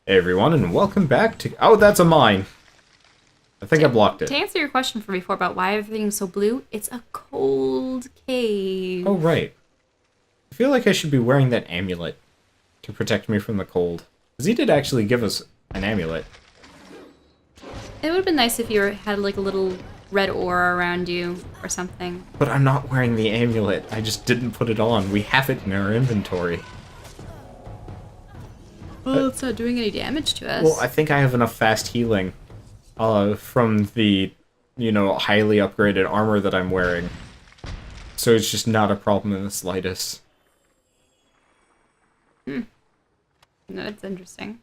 Hey everyone, and welcome back to... Oh, that's a mine! I think I blocked it. To answer your question from before about why everything's so blue, it's a cold cave. Oh, right. I feel like I should be wearing that amulet to protect me from the cold. Because he did actually give us an amulet. It would have been nice if you had like a little red aura around you or something. But I'm not wearing the amulet. I just didn't put it on. We have it in our inventory. Well, it's not doing any damage to us. Well, I think I have enough fast healing from the, highly upgraded armor that I'm wearing. So it's just not a problem in the slightest. No, that's interesting.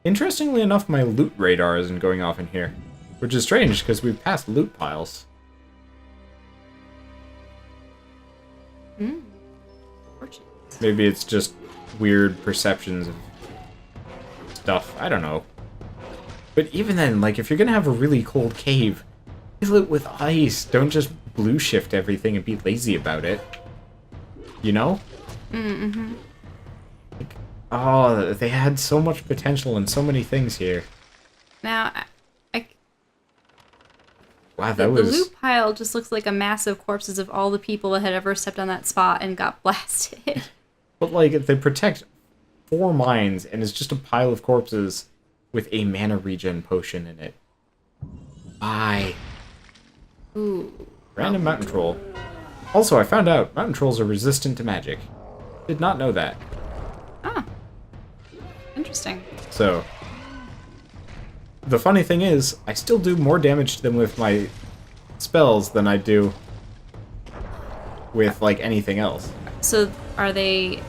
Interestingly enough, my loot radar isn't going off in here. Which is strange, because we've passed loot piles. Fortunate. Maybe it's just weird perceptions of stuff. I don't know. But even then, like, if you're gonna have a really cold cave, fill it with ice. Don't just blue shift everything and be lazy about it. You know? Mm-hmm. Like, oh, they had so much potential and so many things here. Now, Wow, the that was... loot pile just looks like a mass of corpses of all the people that had ever stepped on that spot and got blasted. But, like, they protect 4 mines, and it's just a pile of corpses with a mana regen potion in it. Bye. Ooh. Random mountain troll. Also, I found out mountain trolls are resistant to magic. Did not know that. Ah. Interesting. So, the funny thing is, I still do more damage to them with my spells than I do with, like, anything else. So, are they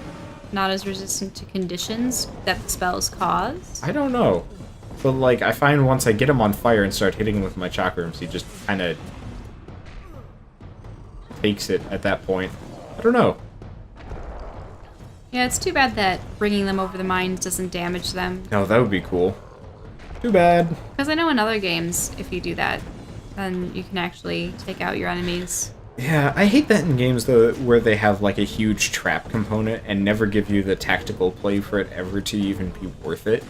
not as resistant to conditions that the spells cause? I don't know. But, like, I find once I get him on fire and start hitting him with my chakrams, he just kind of takes it at that point. I don't know. Yeah, it's too bad that bringing them over the mines doesn't damage them. No, that would be cool. Too bad. Because I know in other games, if you do that, then you can actually take out your enemies. Yeah, I hate that in games, though, where they have, like, a huge trap component and never give you the tactical play for it ever to even be worth it.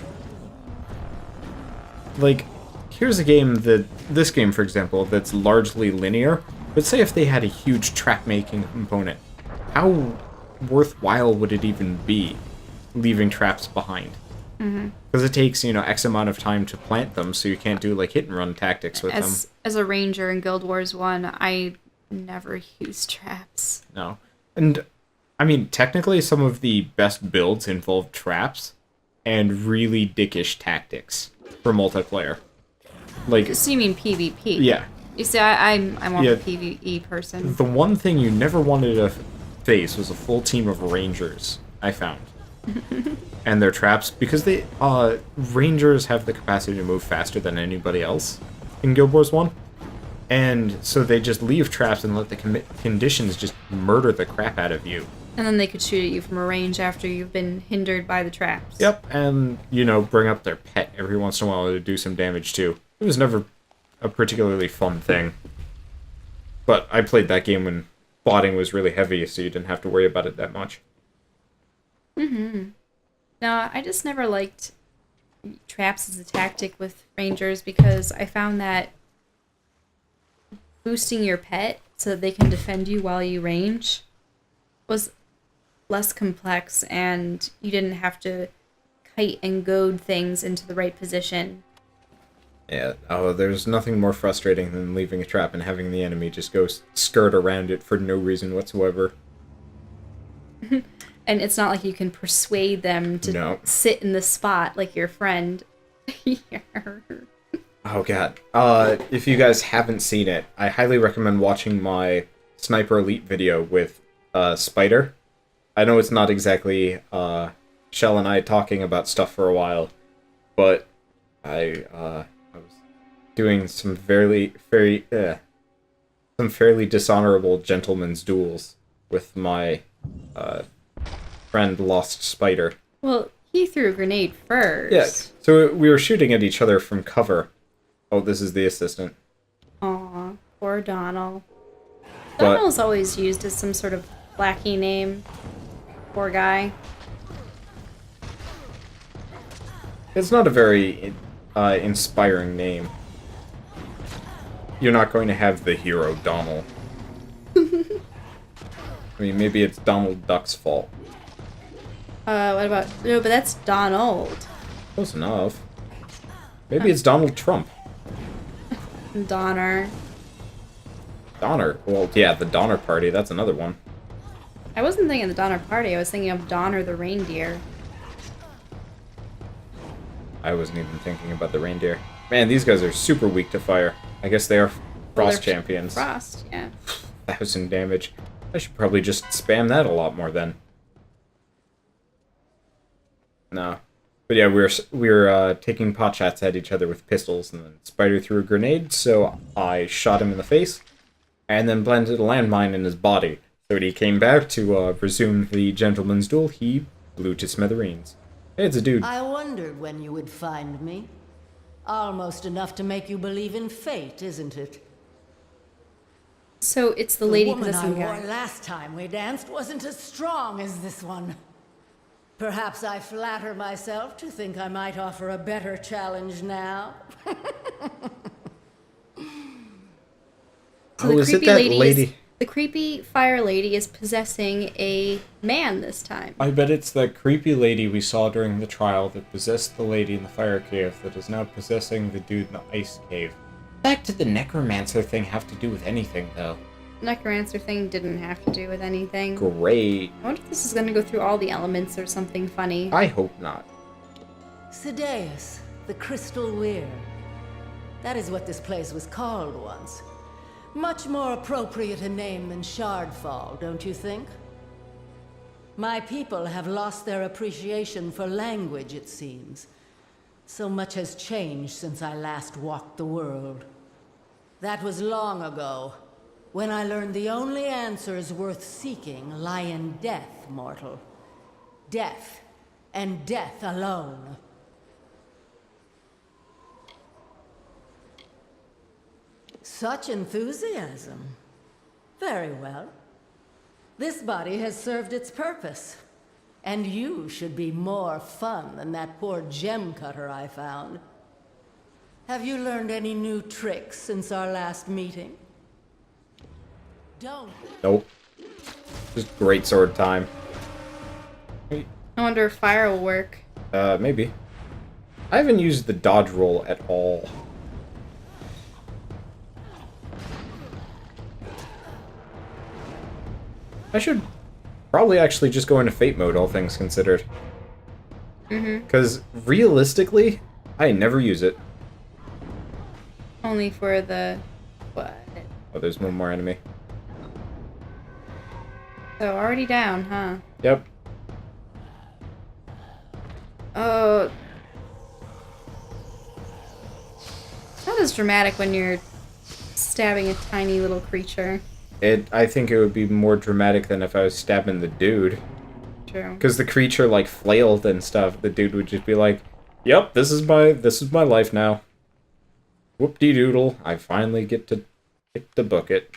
Like, here's a game that... This game, for example, that's largely linear, but say if they had a huge trap-making component, how worthwhile would it even be leaving traps behind? Because it takes, X amount of time to plant them, so you can't do, like, hit-and-run tactics with them. As a ranger in Guild Wars 1, I never use traps. No. And, I mean, technically some of the best builds involve traps and really dickish tactics for multiplayer. Like... So you mean PvP? Yeah. You see, I'm more of a PvE person. The one thing you never wanted to face was a full team of rangers, I found. And their traps, because they, rangers have the capacity to move faster than anybody else in Guild Wars 1. And so they just leave traps and let the conditions just murder the crap out of you. And then they could shoot at you from a range after you've been hindered by the traps. Yep, and, bring up their pet every once in a while to do some damage too. It was never a particularly fun thing. But I played that game when botting was really heavy, so you didn't have to worry about it that much. No, I just never liked traps as a tactic with rangers because I found that boosting your pet so that they can defend you while you range was less complex and you didn't have to kite and goad things into the right position. Yeah, there's nothing more frustrating than leaving a trap and having the enemy just go skirt around it for no reason whatsoever. And it's not like you can persuade them to sit in the spot like your friend. Oh god. If you guys haven't seen it, I highly recommend watching my Sniper Elite video with Spider. I know it's not exactly Shell and I talking about stuff for a while, but I was doing some fairly dishonorable gentleman's duels with my friend Lost Spider. Well, he threw a grenade first. Yeah, so we were shooting at each other from cover. Oh, this is the assistant. Aw, poor Donald. But- Donald's always used as some sort of lackey name. Poor guy. It's not a very inspiring name. You're not going to have the hero Donald. I mean, maybe it's Donald Duck's fault. What about... No, but that's Donald. Close enough. Maybe it's Donald Trump. Donner. Donner. Well, yeah, the Donner Party. That's another one. I wasn't thinking of the Donner Party. I was thinking of Donner the reindeer. I wasn't even thinking about the reindeer. Man, these guys are super weak to fire. I guess they are Frost champions. Frost, yeah. 1,000 damage. I should probably just spam that a lot more then. No. But yeah, we were taking pot shots at each other with pistols, and then Spider threw a grenade, so I shot him in the face, and then planted a landmine in his body. So when he came back to resume the gentleman's duel, he blew to smithereens. Hey, it's a dude. I wondered when you would find me. Almost enough to make you believe in fate, isn't it? So it's the lady woman I possessing wore guy. last time we danced wasn't as strong as this one. Perhaps I flatter myself to think I might offer a better challenge now. So Oh, is it that lady? The creepy fire lady is possessing a man this time. I bet it's that creepy lady we saw during the trial that possessed the lady in the fire cave that is now possessing the dude in the ice cave. Back to the necromancer thing have to do with anything, though. Necromancer thing didn't have to do with anything. Great. I wonder if this is going to go through all the elements or something funny. I hope not. Sideus, the Crystal Weir. That is what this place was called once. Much more appropriate a name than Shardfall, don't you think? My people have lost their appreciation for language, it seems. So much has changed since I last walked the world. That was long ago, when I learned the only answers worth seeking lie in death, mortal. Death, and death alone. Such enthusiasm. Very well. This body has served its purpose. And you should be more fun than that poor gem cutter I found. Have you learned any new tricks since our last meeting? Don't. Nope. Just great sword time. I wonder if fire will work. Maybe. I haven't used the dodge roll at all. I should probably actually just go into fate mode, all things considered. Because realistically, I never use it. Only for the... what? Oh, there's one more enemy. So already down, huh? Yep. Oh... It's not as dramatic when you're stabbing a tiny little creature. I think it would be more dramatic than if I was stabbing the dude. True. Because the creature, like, flailed and stuff. The dude would just be like, yep, this is my life now. Whoop-de-doodle. I finally get to book it.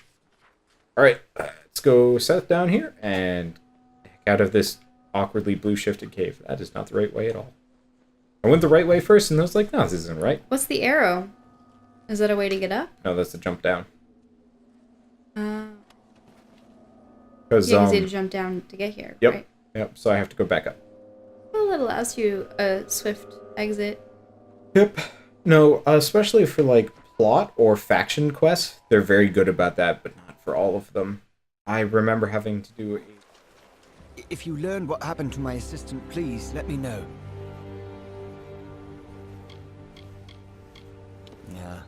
Alright, let's go set down here and heck out of this awkwardly blue-shifted cave. That is not the right way at all. I went the right way first, and I was like, no, this isn't right. What's the arrow? Is that a way to get up? No, that's the jump down. Because Yeah, because you had to jump down to get here, yep, right? yep. So I have to go back up. Well, that allows you a swift exit. Yep. No, especially for like plot or faction quests, they're very good about that, but not for all of them. I remember having to do If you learn what happened to my assistant, please let me know. Yeah,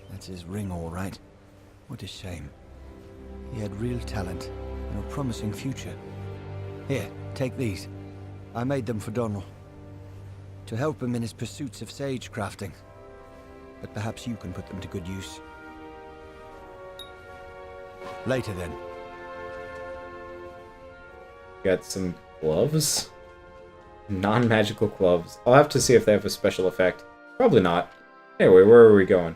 that's his ring, all right. What a shame. He had real talent and a promising future. Here, take these. I made them for Donald. To help him in his pursuits of sage crafting. But perhaps you can put them to good use. Later then. got some gloves. Non-magical gloves. I'll have to see if they have a special effect. Probably not. Anyway, where are we going?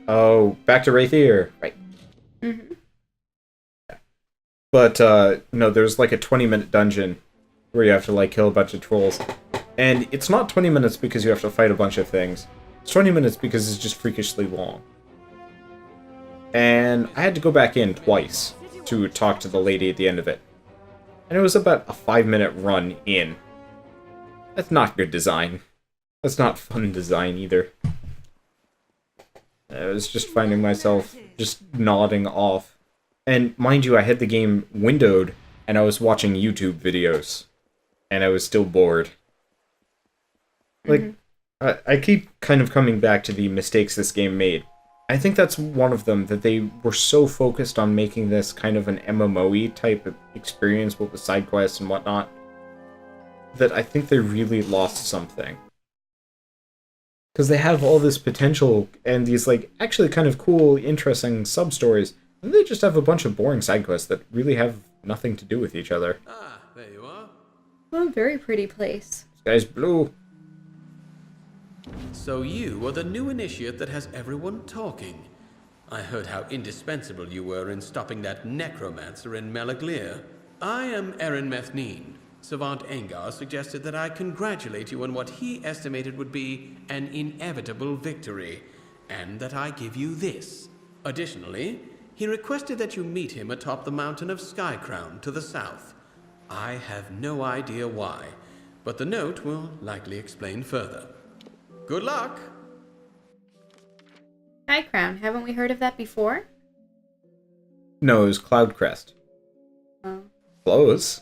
Oh, back to Wraithier. Right. Mm-hmm. But, no, there's like a 20-minute dungeon where you have to, like, kill a bunch of trolls. And it's not 20 minutes because you have to fight a bunch of things. It's 20 minutes because it's just freakishly long. And I had to go back in twice to talk to the lady at the end of it. And it was about a 5-minute run in. That's not good design. That's not fun design either. I was just finding myself just nodding off. And mind you, I had the game windowed, and I was watching YouTube videos. And I was still bored. Like, I keep kind of coming back to the mistakes this game made. I think that's one of them, that they were so focused on making this kind of an MMO-y type of experience with the side quests and whatnot, that I think they really lost something. Because they have all this potential and these, like, actually kind of cool, interesting sub-stories, and they just have a bunch of boring side quests that really have nothing to do with each other. Ah, there you are. Well, very pretty place. This guy's blue. So you are the new initiate that has everyone talking. I heard how indispensable you were in stopping that necromancer in Melaglir. I am Erin Methneen. Savant Engar suggested that I congratulate you on what he estimated would be an inevitable victory, and that I give you this. Additionally, he requested that you meet him atop the mountain of Skycrown to the south. I have no idea why, but the note will likely explain further. Good luck! High Crown, haven't we heard of that before? No, it was Cloudcrest. Oh. Close.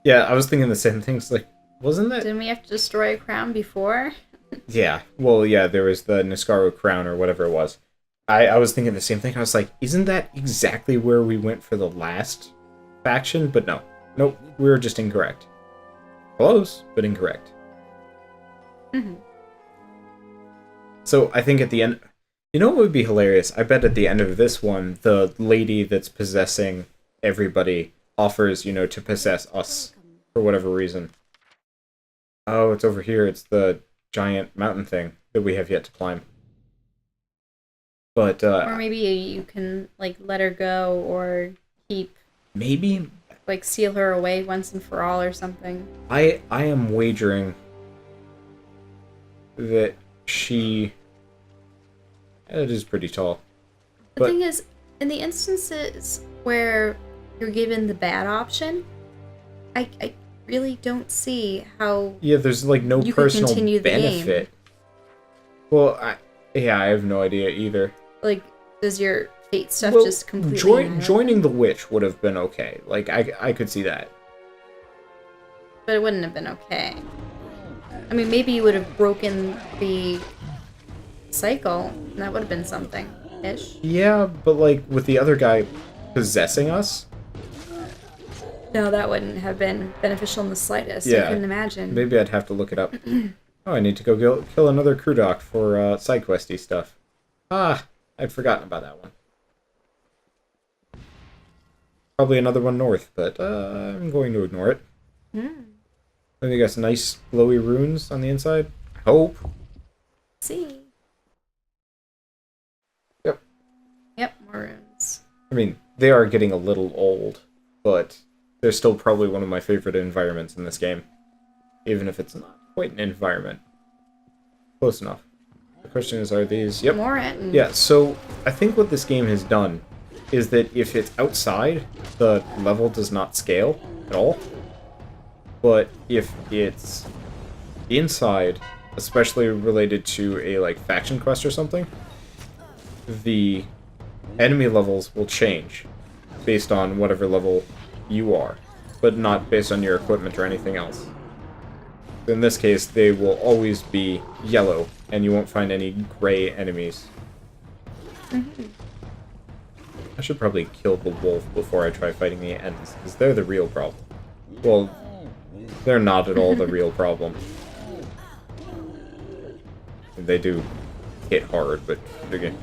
Yeah, I was thinking the same things. Like, wasn't that? Didn't we have to destroy a crown before? Yeah. Well, yeah, there was the Niscaro Crown or whatever it was. I was thinking the same thing. I was like, isn't that exactly where we went for the last faction? But no. Nope, we were just incorrect. Close, but incorrect. Mm-hmm. So I think at the end... You know what would be hilarious? I bet at the end of this one, the lady that's possessing everybody offers, you know, to possess us for whatever reason. Oh, it's over here. It's the giant mountain thing that we have yet to climb. But, or maybe you can, like, let her go or keep... Maybe? Like, seal her away once and for all or something. I am wagering that she... It is pretty tall. The thing is, in the instances where you're given the bad option, I really don't see how... Yeah, there's, like, no you could personal continue the benefit. game. Well, I have no idea either. Like, does your fate stuff Well, just completely... joining the witch would have been okay. Like, I could see that. But it wouldn't have been okay. I mean, maybe you would have broken the cycle, and that would have been something-ish. Yeah, but, like, with the other guy possessing us? No, that wouldn't have been beneficial in the slightest. Yeah. I couldn't imagine. Maybe I'd have to look it up. Oh, I need to go kill another crew doc for side questy stuff. Ah, I'd forgotten about that one. Probably another one north, but I'm going to ignore it. Maybe got some nice glowy runes on the inside. I hope. See. Yep. Yep, more runes. I mean, they are getting a little old, but they're still probably one of my favorite environments in this game. Even if it's not quite an environment. Close enough. The question is, are these... Yep. More runes. Yeah, so I think what this game has done is that if it's outside, the level does not scale at all. But if it's inside, especially related to a like faction quest or something, the enemy levels will change based on whatever level you are, but not based on your equipment or anything else. In this case, they will always be yellow, and you won't find any gray enemies. I should probably kill the wolf before I try fighting the Ents, because they're the real problem. Well, they're not at all the real problem. They do hit hard, but again,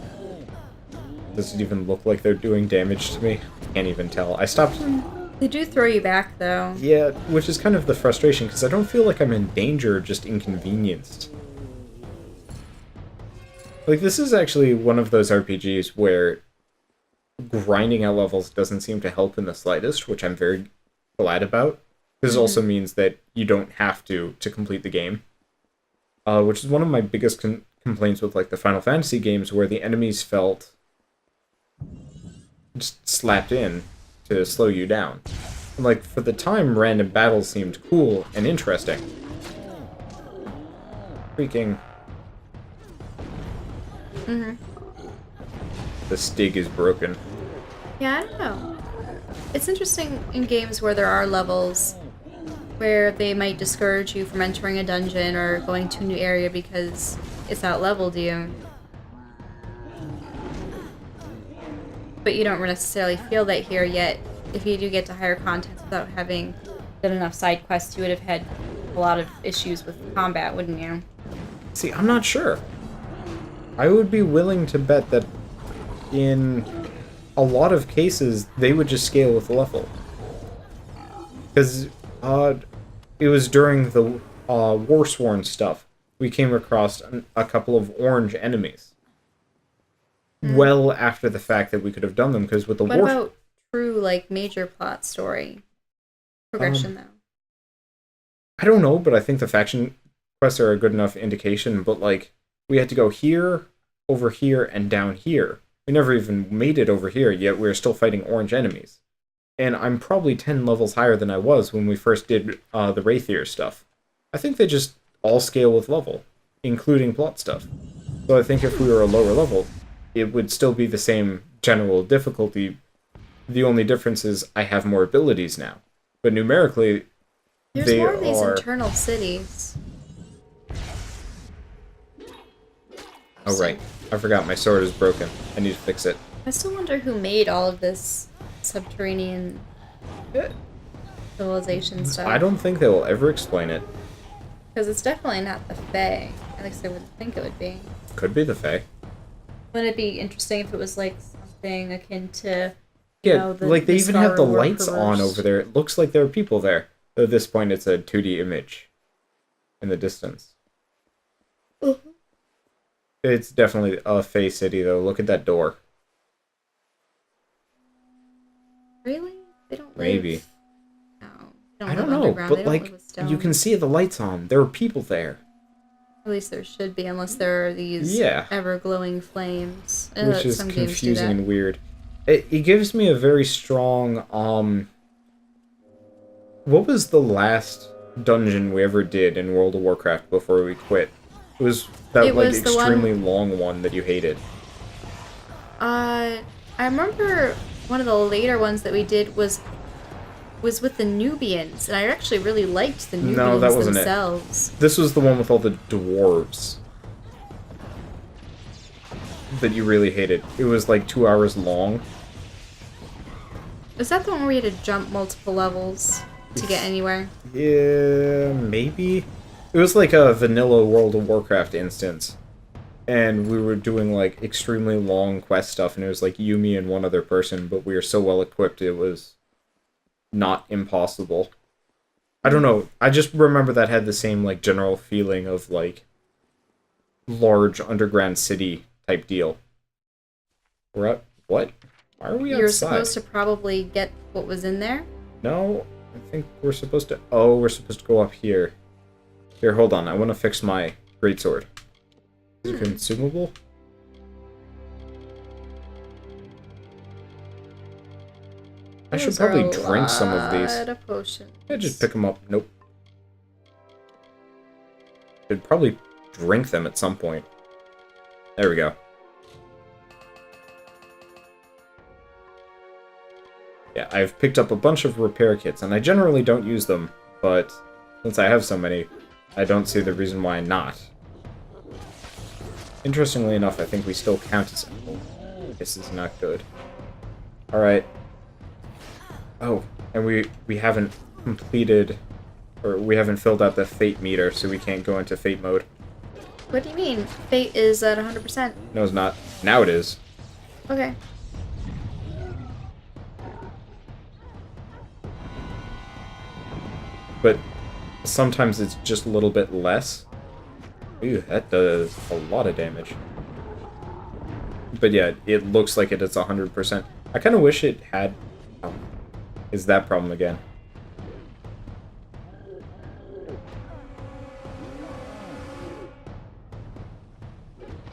does it even look like they're doing damage to me? Can't even tell. I stopped... They do throw you back, though. Yeah, which is kind of the frustration, because I don't feel like I'm in danger, just inconvenienced. Like, this is actually one of those RPGs where grinding out levels doesn't seem to help in the slightest, which I'm very glad about. This also means that you don't have to complete the game, which is one of my biggest complaints with like the Final Fantasy games, where the enemies felt just slapped in to slow you down. Like, for the time, random battles seemed cool and interesting. Freaking... The stig is broken. Yeah, I don't know. It's interesting in games where there are levels where they might discourage you from entering a dungeon or going to a new area because it's out-leveled you. But you don't necessarily feel that here, yet if you do get to higher contents without having done enough side quests, you would have had a lot of issues with combat, wouldn't you? See, I'm not sure. I would be willing to bet that in a lot of cases, they would just scale with the level. Because it was during the Warsworn stuff, we came across a couple of orange enemies. Well after the fact that we could have done them, because with the What about true, like, major plot story progression, though? I don't know, but I think the faction quests are a good enough indication, but, like, we had to go here, over here, and down here. We never even made it over here, yet we were still fighting orange enemies. And I'm probably 10 levels higher than I was when we first did the Wraithier stuff. I think they just all scale with level, including plot stuff. So I think if we were a lower level, it would still be the same general difficulty. The only difference is I have more abilities now. But numerically, There's more of these internal cities. Oh, right. I forgot my sword is broken. I need to fix it. I still wonder who made all of this subterranean civilization stuff. I don't think they will ever explain it. Because it's definitely not the Fae. At least I would think it would be. Could be the Fae. Wouldn't it be interesting if it was like something akin to, like they even have the Scar lights on Workers? over there. It looks like there are people there. Though at this point it's a 2D image in the distance. It's definitely a Fae city, though. Look at that door. Really? They don't live... Maybe. No. They I don't live know, underground. They but don't live like, with stone. you can see the lights on. There are people there. At least there should be, unless there are these Yeah. ever-glowing flames. Which is Some games do confusing that. and weird. It gives me a very strong, what was the last dungeon we ever did in World of Warcraft before we quit? It was that, It like, was the extremely long one that you hated. I remember one of the later ones that we did was with the Nubians, and I actually really liked the Nubians No, that wasn't themselves. This was the one with all the dwarves that you really hated. It was like 2 hours long. Is that the one where we had to jump multiple levels to get anywhere? Yeah, maybe. It was like a vanilla World of Warcraft instance. And we were doing like extremely long quest stuff, and it was like Yumi and one other person, but we were so well equipped it was not impossible. I don't know. I just remember that had the same like general feeling of like large underground city type deal. We're at what? Why are we outside? You're supposed to probably get what was in there? No, I think we're supposed to... Oh, we're supposed to go up here. Here, hold on. I want to fix my greatsword. Is it consumable? I should Those are probably a drink some of these. lot of potions. Yeah, just pick them up. Nope. Should probably drink them at some point. There we go. Yeah, I've picked up a bunch of repair kits, and I generally don't use them, but since I have so many, I don't see the reason why not. Interestingly enough, I think we still count as... Oh, this is not good. Alright. Oh, and we haven't completed... Or we haven't filled out the fate meter, so we can't go into fate mode. What do you mean? Fate is at 100%. No, it's not. Now it is. Okay. But sometimes it's just a little bit less. Ooh, that does a lot of damage. But yeah, it looks like it is 100%. I kind of wish it had... Oh, is that problem again?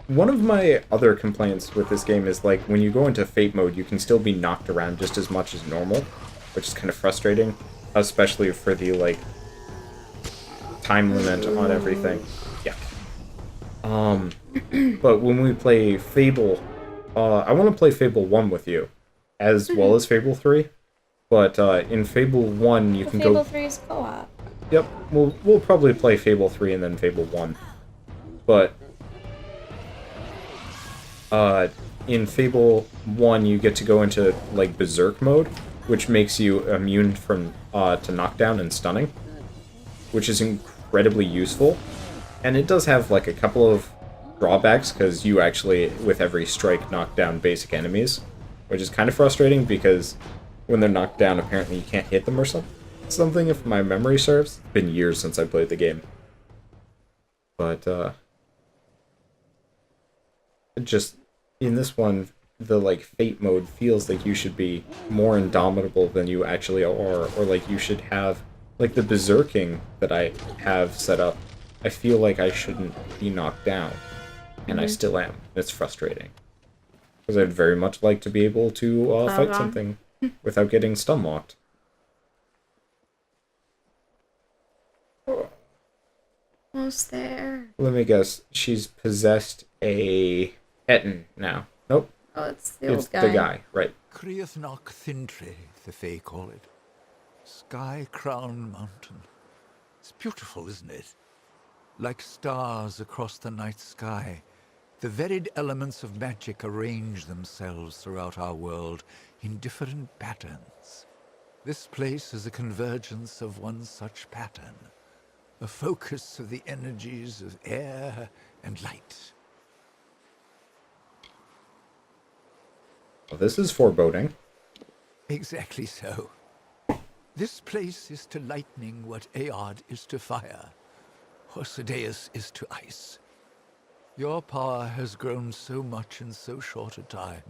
one of my other complaints with this game is, like, when you go into Fate mode, you can still be knocked around just as much as normal, which is kind of frustrating, especially for the, like, time limit on everything. Yeah. But when we play Fable, I want to play Fable 1 with you, as well as Fable 3, but in Fable 1 you can Fable go... 3 is co-op. Yep, we'll probably play Fable 3 and then Fable 1. But in Fable 1 you get to go into, like, Berserk mode, which makes you immune from to knockdown and stunning, which is incredibly useful. And it does have, like, a couple of drawbacks, because you actually, with every strike, knock down basic enemies, which is kind of frustrating, because when they're knocked down, apparently you can't hit them or something, if my memory serves. It's been years since I played the game. But, just, in this one, the, like, Fate mode feels like you should be more indomitable than you actually are, or, like, you should have, like, the berserking that I have set up. I feel like I shouldn't be knocked down, and I still am. It's frustrating. Because I'd very much like to be able to fight something without getting stun-locked. Almost there. Let me guess. She's possessed a Etten now. Nope. Oh, it's the old It's guy. the guy, right. Criathnock Thintri, the Fae call it. Sky-crowned mountain. It's beautiful, isn't it? Like stars across the night sky, the varied elements of magic arrange themselves throughout our world in different patterns. This place is a convergence of one such pattern, a focus of the energies of air and light. Well, this is foreboding. Exactly so. This place is to lightning what Aod is to fire, or Sadeas is to ice. Your power has grown so much in so short a time.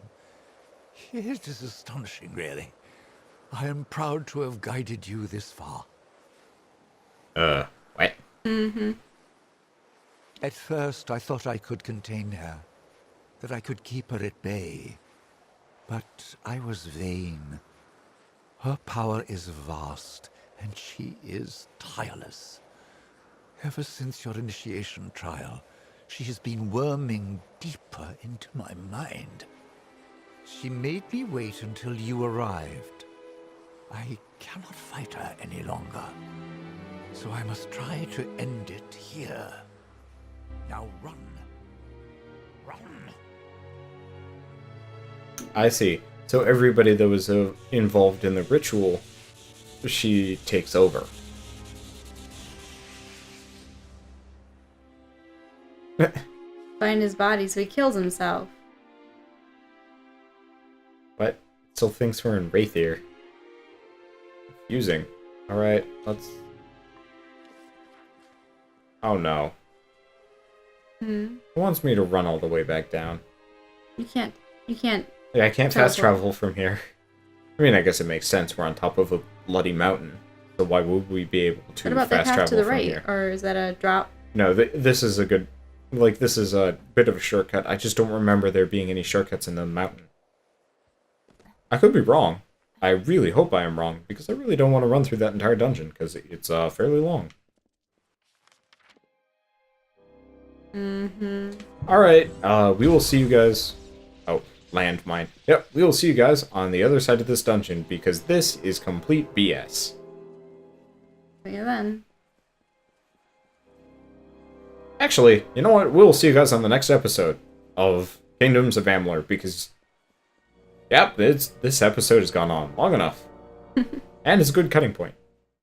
It is astonishing, really. I am proud to have guided you this far. What? Mm-hmm. At first, I thought I could contain her, that I could keep her at bay. But I was vain. Her power is vast, and she is tireless. Ever since your initiation trial, she has been worming deeper into my mind. She made me wait until you arrived. I cannot fight her any longer, so I must try to end it here. Now run. Run. I see. So everybody that was involved in the ritual, she takes over. Find his body so he kills himself. What? Still thinks we're in Wraithier. Confusing. Alright, let's... Oh no. Hmm. It wants me to run all the way back down. You can't. Yeah, I can't fast Teleport. travel from here. I mean, I guess it makes sense. We're on top of a bloody mountain. So why would we be able to What about that fast path travel to the from right? here? Or is that a drop? No, this is a good... Like, this is a bit of a shortcut. I just don't remember there being any shortcuts in the mountain. I could be wrong. I really hope I am wrong, because I really don't want to run through that entire dungeon, because it's fairly long. Mm-hmm. Alright, we will see you guys... Oh, landmine. Yep, we will see you guys on the other side of this dungeon, because this is complete BS. See you then. Actually, you know what? We'll see you guys on the next episode of Kingdoms of Amalur, because... Yep, this episode has gone on long enough. And it's a good cutting point.